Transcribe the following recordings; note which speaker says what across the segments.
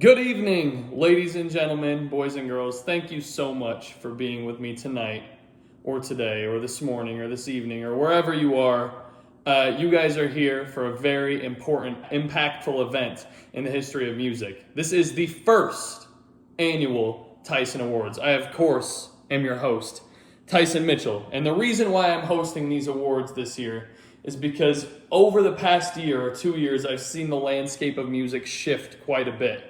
Speaker 1: Good evening, ladies and gentlemen, boys and girls. Thank you so much for being with me tonight, or today, or this morning, or this evening, or wherever you are. You guys are here for a very important, impactful event in the history of music. This is the first annual Tyson Awards. I, of course, am your host, Tyson Mitchell. And the reason why I'm hosting these awards this year is because over the past year or 2 years, I've seen the landscape of music shift quite a bit.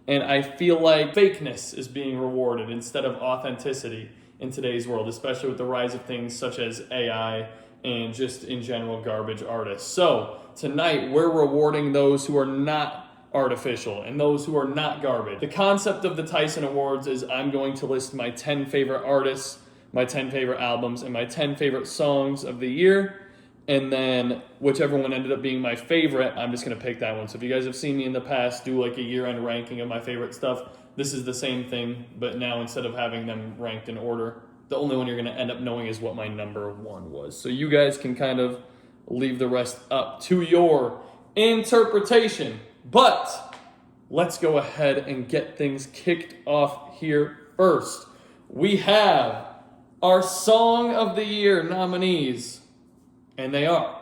Speaker 1: And I feel like fakeness is being rewarded instead of authenticity in today's world, especially with the rise of things such as AI and just in general garbage artists. So tonight we're rewarding those who are not artificial and those who are not garbage. The concept of the Tyson Awards is I'm going to list my 10 favorite artists, my 10 favorite albums, and my 10 favorite songs of the year. And then whichever one ended up being my favorite, I'm just going to pick that one. So if you guys have seen me in the past do like a year-end ranking of my favorite stuff, this is the same thing, but now instead of having them ranked in order, the only one you're going to end up knowing is what my number one was. So you guys can kind of leave the rest up to your interpretation. But let's go ahead and get things kicked off here first. We have our Song of the Year nominees. And they are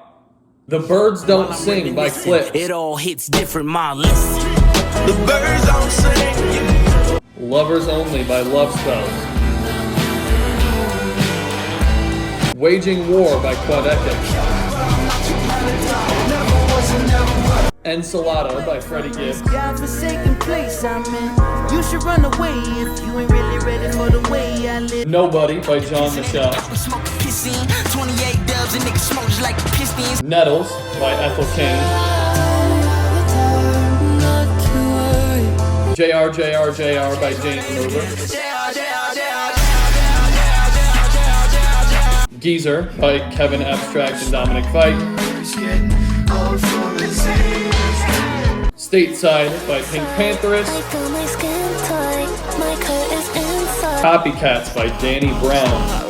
Speaker 1: The Birds Don't Sing by Clips.
Speaker 2: It all hits different, my list. The birds don't sing.
Speaker 1: Lovers Only by Love Spells. Waging War by Quadeca. Ensalada by Freddie Gibbs.
Speaker 3: God-forsaken place I'm in. You should run away if you ain't really ready for the way I live.
Speaker 1: Nobody by John Michelle.
Speaker 2: 28 dubs and niggas smoke just like Pistons.
Speaker 1: Nettles by Ethel Cain. JR by Jane Remover. Geezer by Kevin Abstract and Dominic Fike. Stateside by Pink Pantheress. Copycats by Danny Brown.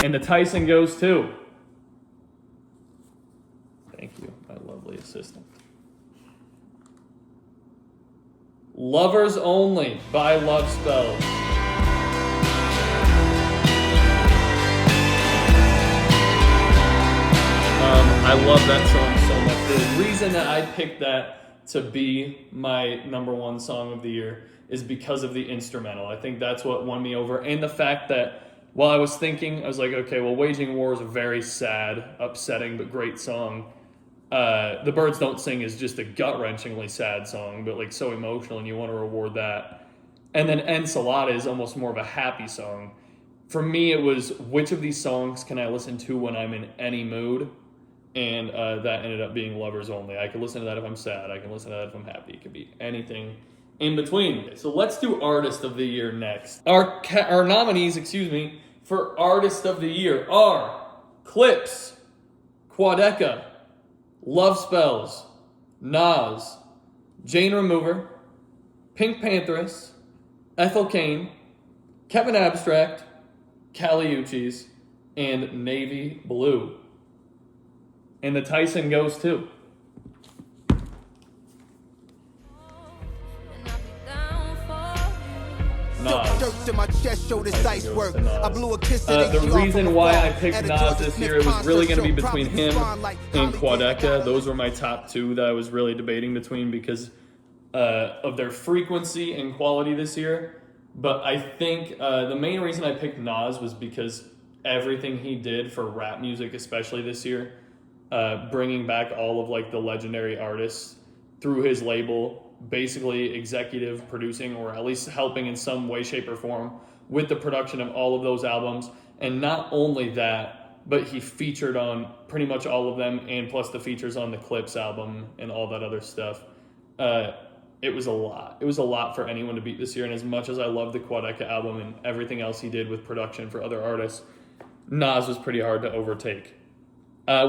Speaker 1: And the Tyson goes to. Thank you, my lovely assistant. Lovers Only by Love Spells. I love that song so much. The reason that I picked that to be my number one song of the year is because of the instrumental. I think that's what won me over. And the fact that while I was thinking, I was like, okay, well, Waging War is a very sad, upsetting, but great song. The Birds Don't Sing is just a gut-wrenchingly sad song, but like so emotional, and you want to reward that. And then Ensalada is almost more of a happy song. For me, it was, which of these songs can I listen to when I'm in any mood? And that ended up being Lovers Only. I can listen to that if I'm sad. I can listen to that if I'm happy. It could be anything in between. So let's do Artist of the Year next. Our nominees, for Artist of the Year are Clips, Quadeca, Love Spells, Nas, Jane Remover, Pink Pantheress, Ethel Cain, Kevin Abstract, Kali Uchis, and Navy Blue. And the Tyson goes to Nas. The reason why I picked Nas this year, it was really going to be between him and Quadeca. Those were my top two that I was really debating between because of their frequency and quality this year. But I think the main reason I picked Nas was because everything he did for rap music, especially this year, bringing back all of like the legendary artists through his label, basically executive producing or at least helping in some way, shape, or form with the production of all of those albums. And not only that, but he featured on pretty much all of them, and plus the features on the Clips album and all that other stuff. It was a lot. It was a lot for anyone to beat this year. And as much as I love the Quadeca album and everything else he did with production for other artists, Nas was pretty hard to overtake.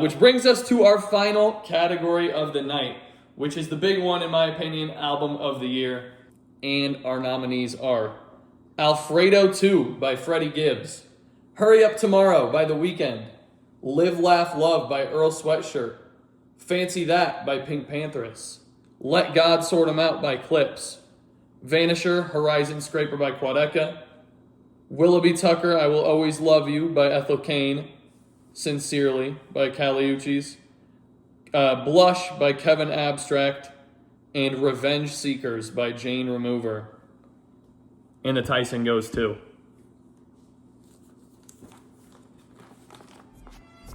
Speaker 1: Which brings us to our final category of the night, which is the big one, in my opinion, Album of the Year. And our nominees are Alfredo 2 by Freddie Gibbs, Hurry Up Tomorrow by The Weeknd, Live, Laugh, Love by Earl Sweatshirt, Fancy That by Pink Panthers. Let God Sort 'Em Out by Clips. Vanisher, Horizon Scraper by Quadeca. Willoughby Tucker, I Will Always Love You by Ethel Cain. Sincerely by Caliuchis. Blush by Kevin Abstract. And Revenge Seekers by Jane Remover. And the Tyson goes too.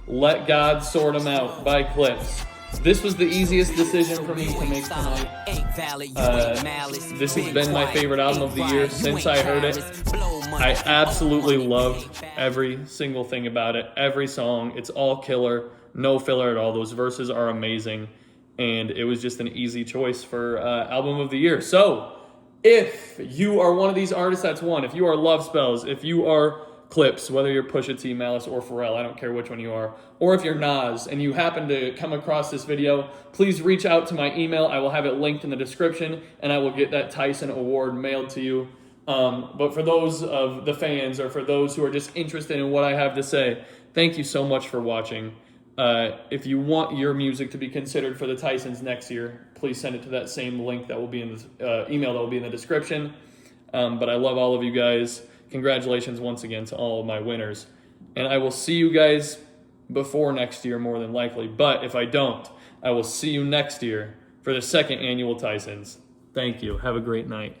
Speaker 1: Let God Sort 'Em Out by Clips. This was the easiest decision for me to make tonight. This has been my favorite album of the year since I heard it. I absolutely loved every single thing about it. Every song. It's all killer. No filler at all. Those verses are amazing. And it was just an easy choice for album of the year. So, if you are one of these artists, that's one. If you are Love Spells, if you are Clips, whether you're Pusha T, Malice, or Pharrell, I don't care which one you are, or if you're Nas and you happen to come across this video, please reach out to my email. I will have it linked in the description, and I will get that Tyson Award mailed to you. But for those of the fans, or for those who are just interested in what I have to say, thank you so much for watching. If you want your music to be considered for the Tysons next year, please send it to that same link that will be in the email that will be in the description. But I love all of you guys. Congratulations once again to all of my winners. And I will see you guys before next year, more than likely. But if I don't, I will see you next year for the second annual Tysons. Thank you. Have a great night.